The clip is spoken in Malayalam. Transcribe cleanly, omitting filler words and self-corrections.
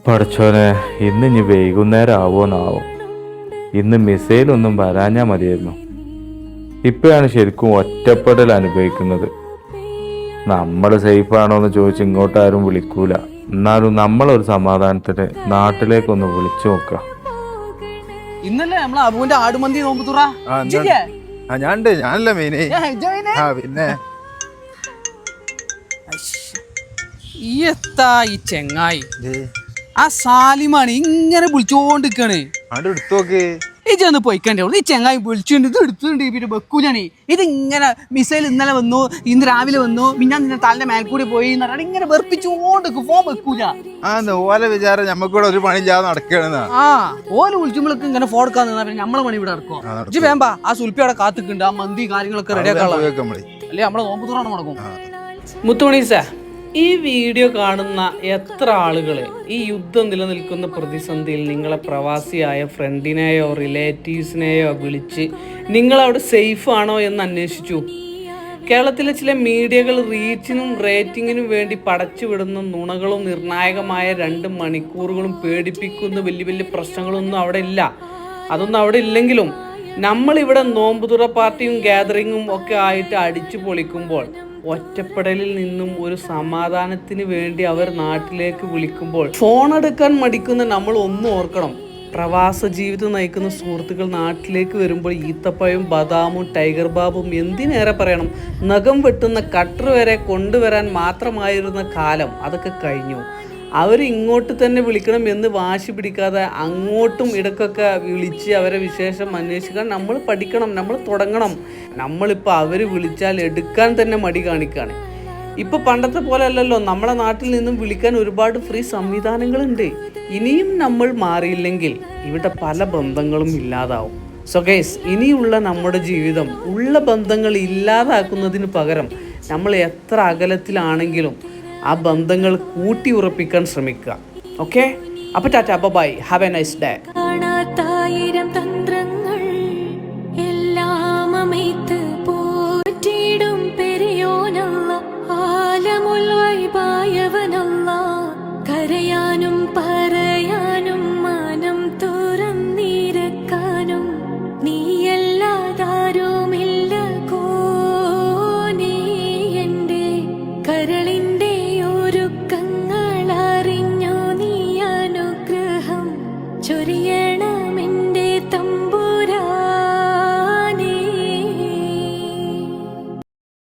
പഠിച്ചോനെ, ഇന്ന് വൈകുന്നേരം ആവോന്നാവും. ഇന്ന് മിസൈലൊന്നും വരാഞ്ഞാ മതിയായിരുന്നു. ഇപ്പോഴാണ് ശരിക്കും ഒറ്റപ്പെടൽ അനുഭവിക്കുന്നത്. നമ്മൾ സേഫാണോ എന്ന് ചോദിച്ച് ഇങ്ങോട്ട് ആരും വിളിക്കൂല. എന്നാലും നമ്മളൊരു സമാധാനത്തിന് നാട്ടിലേക്കൊന്ന് വിളിച്ചു നോക്കുക. ഇന്നല്ലേ നമ്മളെ അബുവിന്റെ ആടുമന്തി നോമ്പുതുറ. ഞാനല്ല മെയിന്. പിന്നെ ഈ ചെങ്ങായി ആ സാലിമാണ് ഇങ്ങനെ വിളിച്ചോണ്ടിരിക്കാണ്. ഇജൊന്ന് പോയിക്കണ്ടേ? ഈ ചെങ്ങായി വിളിച്ചിട്ടുണ്ട്, ഇത് എടുത്തിട്ടുണ്ട്, പിന്നെ വെക്കൂലാണ്. ഇത് ഇങ്ങനെ മിസൈൽ ഇന്നലെ വന്നു, ഇന്ന് രാവിലെ വന്നു, പിന്നെ നിന്നെ തലന്റെ മേൽക്കൂടി പോയി എന്നിട്ട് ഇങ്ങനെ വെറുപ്പിച്ചോണ്ട് ഫോൺ വെക്കൂല. ഓലെ വിചാരം ഞമ്മക്കൂടെ ഒരു പണി ചെയ്യാതെ നടക്കണെന്നാ. ഓല് വിളിച്ചുമ്പോഴൊക്കെ ഇങ്ങനെ ഫോൺ എടുക്കാൻ നിന്നാ പിന്നെ നമ്മളെ പണി ഇവിടെ നടക്കും. ഇജ്ജ് വേമ്പാ ആ സുൽപ്പി അവിടെ കാത്തിക്കുണ്ട്, ആ മന്തി കാര്യങ്ങളൊക്കെ റെഡിയാക്കാനുള്ള അല്ലേ നമ്മളെ നോമ്പുതുറാണ് നടക്കും. മുത്തുമണീസ, ഈ വീഡിയോ കാണുന്ന എത്ര ആളുകൾ ഈ യുദ്ധം നിലനിൽക്കുന്ന പ്രതിസന്ധിയിൽ നിങ്ങളെ പ്രവാസിയായ ഫ്രണ്ടിനെയോ റിലേറ്റീവ്സിനെയോ വിളിച്ച് നിങ്ങളവിടെ സേഫ് ആണോ എന്ന് അന്വേഷിച്ചു? കേരളത്തിലെ ചില മീഡിയകൾ റീച്ചിനും റേറ്റിങ്ങിനും വേണ്ടി പടച്ചുവിടുന്ന നുണകളും നിർണായകമായ 2 മണിക്കൂറുകളും പേടിപ്പിക്കുന്ന വലിയ വലിയ പ്രശ്നങ്ങളൊന്നും അവിടെ ഇല്ല. അതൊന്നും അവിടെ ഇല്ലെങ്കിലും നമ്മളിവിടെ നോമ്പുതുറ പാർട്ടിയും ഗ്യാതറിങ്ങും ഒക്കെ ആയിട്ട് അടിച്ചു പൊളിക്കുമ്പോൾ, ഒറ്റപ്പെടലിൽ നിന്നും ഒരു സമാധാനത്തിന് വേണ്ടി അവർ നാട്ടിലേക്ക് വിളിക്കുമ്പോൾ ഫോൺ എടുക്കാൻ മടിക്കുന്ന നമ്മൾ ഒന്നും ഓർക്കണം. പ്രവാസ ജീവിതം നയിക്കുന്ന സുഹൃത്തുക്കൾ നാട്ടിലേക്ക് വരുമ്പോൾ ഈത്തപ്പഴവും ബദാമും ടൈഗർ ബാബും എന്തിനേറെ പറയണം, നഖം വെട്ടുന്ന കട്ടർ വരെ കൊണ്ടുവരാൻ മാത്രമായിരുന്ന കാലം അതൊക്കെ കഴിഞ്ഞു. അവർ ഇങ്ങോട്ട് തന്നെ വിളിക്കണം എന്ന് വാശി പിടിക്കാതെ അങ്ങോട്ടും ഇടയ്ക്കൊക്കെ വിളിച്ച് അവരെ വിശേഷം അന്വേഷിക്കാൻ നമ്മൾ പഠിക്കണം, നമ്മൾ തുടങ്ങണം. നമ്മളിപ്പോൾ അവർ വിളിച്ചാൽ എടുക്കാൻ തന്നെ മടി കാണിക്കുകയാണ്. ഇപ്പോൾ പണ്ടത്തെ പോലെ അല്ലല്ലോ, നമ്മളെ നാട്ടിൽ നിന്നും വിളിക്കാൻ ഒരുപാട് ഫ്രീ സംവിധാനങ്ങളുണ്ട്. ഇനിയും നമ്മൾ മാറിയില്ലെങ്കിൽ ഇവിടെ പല ബന്ധങ്ങളും ഇല്ലാതാവും. സോ ഗൈസ്, ഇനിയുള്ള നമ്മുടെ ജീവിതം ഉള്ള ബന്ധങ്ങൾ ഇല്ലാതാക്കുന്നതിന് പകരം നമ്മൾ എത്ര അകലത്തിലാണെങ്കിലും ആ ബന്ധങ്ങൾ കൂട്ടി ഉറപ്പിക്കാൻ ശ്രമിക്കുക. ഓക്കെ, അപ്പോൾ tata, bye, have a nice day. തന്ത്രങ്ങൾ എല്ലാം അമൈത്ത് പോറ്റിടും പെരിയോനല്ല ആലമുൽ വൈബായവനല്ല.